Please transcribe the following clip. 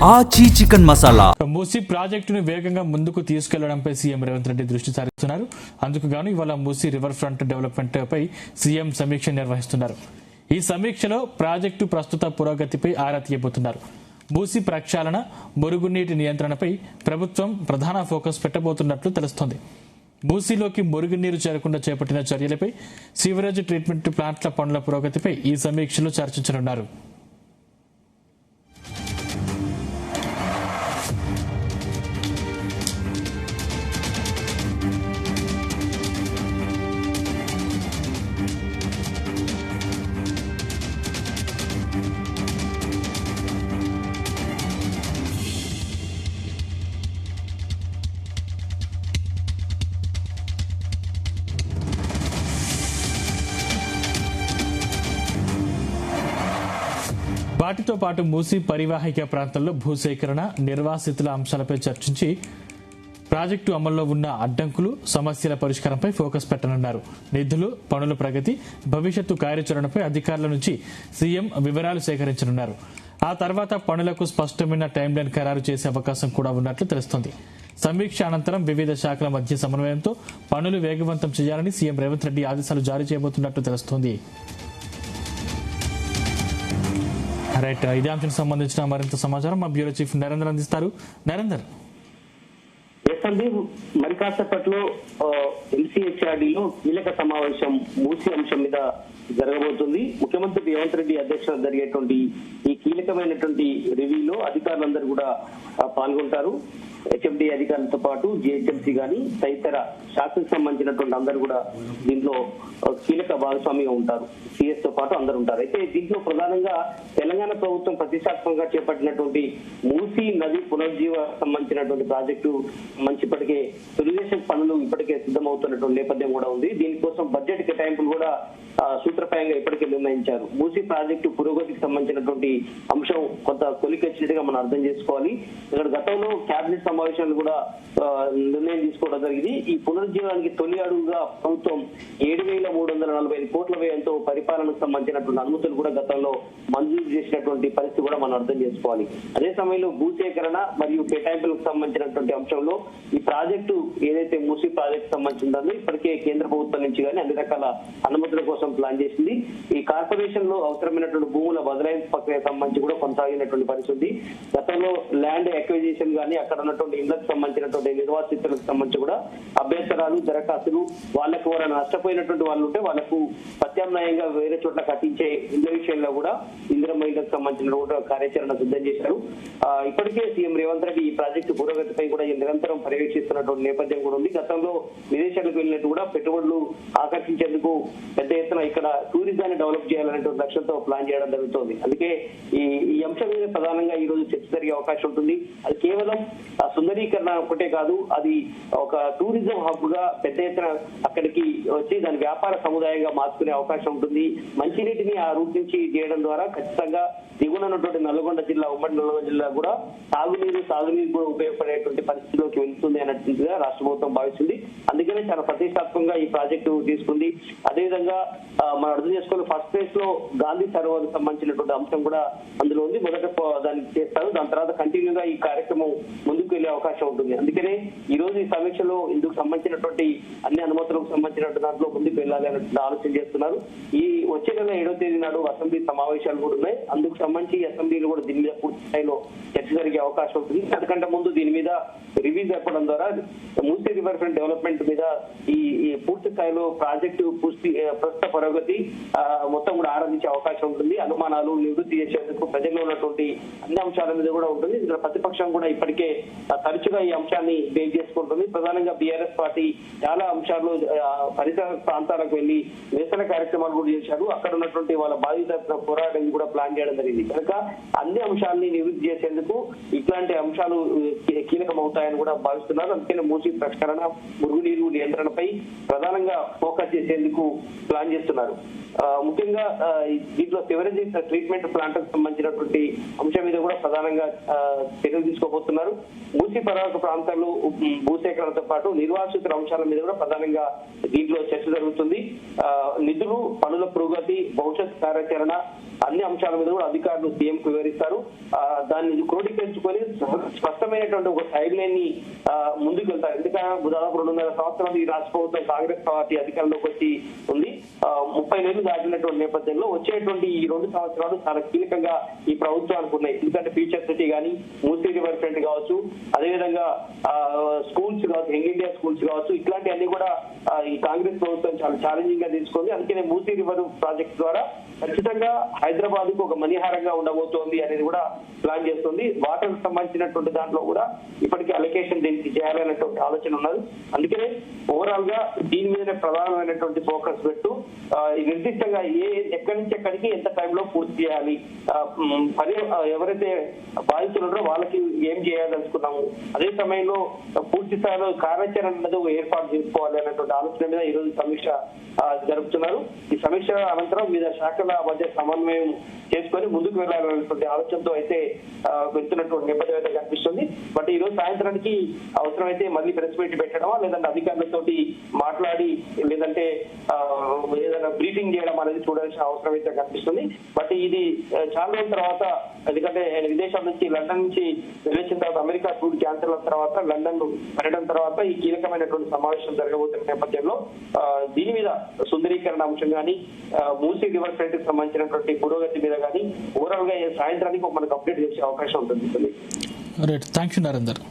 ఆచి చికెన్ మసాలా. మూసీ ప్రాజెక్టును వేగంగా ముందుకు తీసుకెళ్లడంపై సీఎం రేవంత్ రెడ్డి దృష్టి సారిస్తున్నారు. అందుకు గాను ఇవాళ మూసీ రివర్ ఫ్రంట్ డెవలప్మెంట్ పై సీఎం సమీక్ష నిర్వహిస్తున్నారు. ఈ సమీక్షలో ప్రాజెక్టు ప్రస్తుత పురోగతిపై ఆరా తీయబోతున్నారు. మూసీ ప్రక్షాళన, మురుగునీటి నియంత్రణపై ప్రభుత్వం ప్రధాన ఫోకస్ పెట్టబోతున్నట్లు తెలుస్తోంది. మూసీలోకి మురుగునీరు చేరకుండా చేపట్టిన చర్యలపై, సీవరేజ్ ట్రీట్మెంట్ ప్లాంట్ల పనుల పురోగతిపై ఈ సమీక్షలో చర్చించనున్నారు. వాటితో పాటు మూసీ పరివాహిక ప్రాంతంలో భూసేకరణ, నిర్వాసితుల అంశాలపై చర్చించి ప్రాజెక్టు అమల్లో ఉన్న అడ్డంకులు, సమస్యల పరిష్కారంపై ఫోకస్ పెట్టనున్నారు. నిధులు, పనుల ప్రగతి, భవిష్యత్తు కార్యాచరణపై అధికారుల నుంచి సీఎం వివరాలు సేకరించనున్నారు. ఆ తర్వాత పనులకు స్పష్టమైన టైంలైన్ ఖరారు చేసే అవకాశం కూడా ఉన్నట్లు తెలుస్తోంది. సమీక్ష అనంతరం వివిధ శాఖల మధ్య సమన్వయంతో పనులు వేగవంతం చేయాలని సీఎం రేవంత్ రెడ్డి ఆదేశాలు జారీ చేయబోతున్నట్లు తెలుస్తోంది. రైట్, ఇదే అంశానికి సంబంధించిన మరింత సమాచారం మా బ్యూరో చీఫ్ నరేందర్ అందిస్తారు. నరేందర్. మరి కాసేపట్లో ఎంసీహెచ్ఆర్డీలో కీలక సమావేశం మూసీ అంశం మీద జరగబోతుంది. ముఖ్యమంత్రి రేవంత్ రెడ్డి అధ్యక్షతన జరిగేటువంటి ఈ కీలకమైనటువంటి రివ్యూలో అధికారులందరూ కూడా పాల్గొంటారు. హెచ్ఎండి అధికారులతో పాటు జిహెచ్ఎంసీ గాని తదితర శాఖకు సంబంధించినటువంటి అందరూ కూడా దీంట్లో కీలక భాగస్వామిగా ఉంటారు. సిఎస్ తో పాటు అందరు ఉంటారు. అయితే దీంట్లో ప్రధానంగా తెలంగాణ ప్రభుత్వం ప్రతిష్టాత్మకంగా చేపట్టినటువంటి మూసీ నది పునరుజ్జీవ సంబంధించినటువంటి ప్రాజెక్టు ఇప్పటికే తెలుగుదేశం పనులు ఇప్పటికే సిద్ధమవుతున్నటువంటి నేపథ్యం కూడా ఉంది. దీనికోసం బడ్జెట్ కేటాయింపులు కూడా సూత్రప్రాయంగా ఇప్పటికే నిర్ణయించారు. మూసీ ప్రాజెక్టు పురోగతికి సంబంధించినటువంటి అంశం కొంత కొలికొచ్చినట్టుగా మనం అర్థం చేసుకోవాలి. ఇక్కడ గతంలో కేబినెట్ సమావేశాలు కూడా నిర్ణయం తీసుకోవడం జరిగింది. ఈ పునరుజ్జీవానికి తొలి అడుగుగా ప్రభుత్వం 7,345 కోట్ల వ్యయంతో పరిపాలనకు సంబంధించినటువంటి అనుమతులు కూడా గతంలో మంజూరు చేసినటువంటి పరిస్థితి కూడా మనం అర్థం చేసుకోవాలి. అదే సమయంలో భూసేకరణ మరియు కేటాయింపులకు సంబంధించినటువంటి అంశంలో ఈ ప్రాజెక్టు ఏదైతే మూసీ ప్రాజెక్టు సంబంధించిందో ఇప్పటికే కేంద్ర ప్రభుత్వం నుంచి కానీ అన్ని రకాల అనుమతుల కోసం ప్లాన్ చేసింది. ఈ కార్పొరేషన్ లో అవసరమైనటువంటి భూముల బదలాయింపు ప్రక్రియ సంబంధించి కూడా కొనసాగినటువంటి పరిస్థితి. గతంలో ల్యాండ్ అక్విజిషన్ గానీ అక్కడ ఉన్నటువంటి ఇళ్లకు సంబంధించినటువంటి నిర్వాసితులకు సంబంధించి కూడా అభ్యంతరాలు, దరఖాస్తులు, వాళ్ళకు ఎవరైనా నష్టపోయినటువంటి వాళ్ళు ఉంటే వాళ్ళకు ప్రత్యామ్నాయంగా వేరే చోట్ల కట్టించే ఇళ్ల విషయంలో కూడా ఇందిరమ్మ ఇళ్లకు సంబంధించిన కార్యాచరణ సిద్ధం చేశారు. ఇప్పటికే సీఎం రేవంత్ రెడ్డి ఈ ప్రాజెక్టు పురోగతిపై కూడా నిరంతరం పర్యవేక్షిస్తున్నటువంటి నేపథ్యం కూడా ఉంది. గతంలో విదేశాలకు వెళ్ళినట్టు కూడా పెట్టుబడులు ఆకర్షించేందుకు పెద్ద ఎత్తున ఇక్కడ టూరిజాన్ని డెవలప్ చేయాలనేటువంటి లక్ష్యంతో ప్లాన్ చేయడం జరుగుతుంది. అందుకే ఈ అంశం మీద ప్రధానంగా ఈ రోజు చర్చ జరిగే అవకాశం ఉంటుంది. అది కేవలం సుందరీకరణ ఒకటే కాదు, అది ఒక టూరిజం హబ్ గా పెద్ద ఎత్తున అక్కడికి వచ్చి దాని వ్యాపార సముదాయంగా మార్చుకునే అవకాశం ఉంటుంది. మంచినీటిని ఆ రూట్ నుంచి చేయడం ద్వారా ఖచ్చితంగా దిగువన ఉన్నటువంటి నల్గొండ జిల్లా, ఉమ్మడి నల్గొండ జిల్లా కూడా సాగునీరు కూడా ఉపయోగపడేటువంటి పరిస్థితిలోకి వెళ్తుంది అన్నట్టుగా రాష్ట్ర ప్రభుత్వం భావిస్తుంది. అందుకనే చాలా ప్రతిష్టాత్మకంగా ఈ ప్రాజెక్టు తీసుకుంది. అదేవిధంగా మనం అర్థం చేసుకుని ఫస్ట్ ఫేజ్ లో గాంధీ సరోవర్ సంబంధించినటువంటి అంశం కూడా అందులో ఉంది. మొదట దాన్ని చేస్తారు, దాని తర్వాత కంటిన్యూగా ఈ కార్యక్రమం ముందుకు వెళ్లే అవకాశం ఉంటుంది. అందుకనే ఈ రోజు ఈ సమీక్షలో ఇందుకు సంబంధించినటువంటి అన్ని అనుమతులకు సంబంధించినటువంటి దాంట్లో ముందుకు వెళ్ళాలి అన్నట్టు ఆలోచన చేస్తున్నారు. ఈ వచ్చే నెల 7వ తేదీ నాడు అసెంబ్లీ సమావేశాలు కూడా ఉన్నాయి. అందుకు సంబంధించి అసెంబ్లీలో కూడా దీని మీద పూర్తి స్థాయిలో చర్చ జరిగే అవకాశం ఉంటుంది. అంతకంటే ముందు దీని మీద రివ్యూ జరపడం ద్వారా మూసీ రివర్ ఫ్రంట్ డెవలప్మెంట్ మీద ఈ పూర్తి స్థాయిలో ప్రాజెక్టు ప్రస్తుత పురోగతి మొత్తం కూడా ఆరాధించే అవకాశం ఉంటుంది. అనుమానాలు నివృత్తి చేసేందుకు ప్రజల్లో ఉన్నటువంటి అన్ని అంశాల మీద కూడా ఉంటుంది. ఇక్కడ ప్రతిపక్షం కూడా ఇప్పటికే తరచుగా ఈ అంశాన్ని బేస్ చేసుకుంటుంది. ప్రధానంగా బీఆర్ఎస్ పార్టీ చాలా అంశాలు పరిసర ప్రాంతాలకు వెళ్లి నిరసన కార్యక్రమాలు కూడా చేశారు. అక్కడ ఉన్నటువంటి వాళ్ళ బాధిత పోరాటం కూడా ప్లాన్ చేయడం జరిగింది. కనుక అన్ని అంశాలని నివృత్తి చేసేందుకు ఇట్లాంటి అంశాలు కీలకమవుతాయని కూడా భావిస్తున్నారు. అందుకని మూసీ ప్రక్షాళన, మురుగునీరు నియంత్రణపై ప్రధానంగా ఫోకస్ చేసేందుకు ప్లాన్ చేస్తున్నారు. ముఖ్యంగా దీంట్లో సివరేజ్ ట్రీట్మెంట్ ప్లాంట్ కు సంబంధించినటువంటి అంశం మీద కూడా ప్రధానంగా చర్యలు తీసుకోబోతున్నారు. మూసీ పరివాహక ప్రాంతాల్లో భూసేకరణతో పాటు నిర్వాసితుల అంశాల మీద కూడా ప్రధానంగా దీంట్లో చర్చ జరుగుతుంది. నిధులు, పనుల పురోగతి, భవిష్యత్ కార్యాచరణ, అన్ని అంశాల మీద కూడా అధికారులు సీఎం కు వివరిస్తారు. దాన్ని క్రోడీకరించుకొని స్పష్టమైనటువంటి ఒక సైడ్ లైన్ ని ముందుకు వెళ్తారు. ఎందుకంటే దాదాపు 2.5 సంవత్సరాలు ఈ రాష్ట్ర ప్రభుత్వం కాంగ్రెస్ పార్టీ అధికారంలోకి వచ్చి ఉంది. 30 నెలలు దాటినటువంటి నేపథ్యంలో వచ్చేటువంటి ఈ 2 సంవత్సరాలు చాలా కీలకంగా ఈ ప్రభుత్వానికి ఉన్నాయి. ఎందుకంటే ఫ్యూచర్ సిటీ కానీ, మూసీ రివర్ ఫ్రంట్ కావచ్చు, అదేవిధంగా స్కూల్స్ కావచ్చు, యంగ్ ఇండియా స్కూల్స్ కావచ్చు, ఇట్లాంటివన్నీ కూడా ఈ కాంగ్రెస్ ప్రభుత్వం చాలా ఛాలెంజింగ్ గా తీసుకుంది. అందుకనే మూసీ రివర్ ప్రాజెక్ట్ ద్వారా ఖచ్చితంగా హైదరాబాద్ కు ఒక మణిహారంగా ఉండబోతోంది అనేది కూడా ప్లాన్ చేస్తుంది. వాటర్ సంబంధించినటువంటి దాంట్లో కూడా ఇప్పటికీ అలొకేషన్ దీనికి చేయాలనేటువంటి ఆలోచన ఉన్నది. అందుకనే ఓవరాల్ గా దీని మీదనే ప్రధానమైనటువంటి ఫోకస్ పెట్టు నిర్దిష్టంగా ఎక్కడి నుంచి ఎక్కడికి ఎంత టైంలో పూర్తి చేయాలి, ఎవరైతే బాధితులు ఉన్నారో వాళ్ళకి ఏం చేయాలనుకున్నాము, అదే సమయంలో పూర్తి స్థాయిలో కార్యాచరణ అనేది ఏర్పాటు చేసుకోవాలి అనేటువంటి ఆలోచన మీద ఈ రోజు సమీక్ష జరుపుతున్నారు. ఈ సమీక్ష అనంతరం వివిధ శాఖల మధ్య సమన్వయం చేసుకొని ముందుకు వెళ్లాలనేటువంటి ఆలోచనతో అయితే వెళ్తున్నటువంటి నేపథ్యం అయితే కనిపిస్తుంది. బట్ ఈ రోజు సాయంత్రానికి అవసరమైతే మళ్ళీ ప్రెస్ మీట్ పెట్టడమా, లేదంటే అధికారులతోటి మాట్లాడి, లేదంటే ఏదైనా బ్రీఫింగ్ చేయడం అనేది చూడాల్సిన అవసరం అయితే కనిపిస్తుంది. బట్ ఇది చాలా రోజుల తర్వాత, ఎందుకంటే విదేశాల నుంచి లండన్ నుంచి వెళ్ళిన తర్వాత అమెరికా టూర్ క్యాన్సిల్ అయిన తర్వాత లండన్ పర్యటన తర్వాత ఈ కీలకమైనటువంటి సమావేశం జరగబోతున్న నేపథ్యంలో దీని మీద సుందరీకరణ అంశం కానీ, మూసీ రివర్ ఫ్రంట్ కి సంబంధించినటువంటి పురోగతి మీద కానీ ఓవరాల్ గా సాయంత్రానికి మనకు అప్డేట్ చేసే అవకాశం ఉంటుంది. Right, thank you Narender.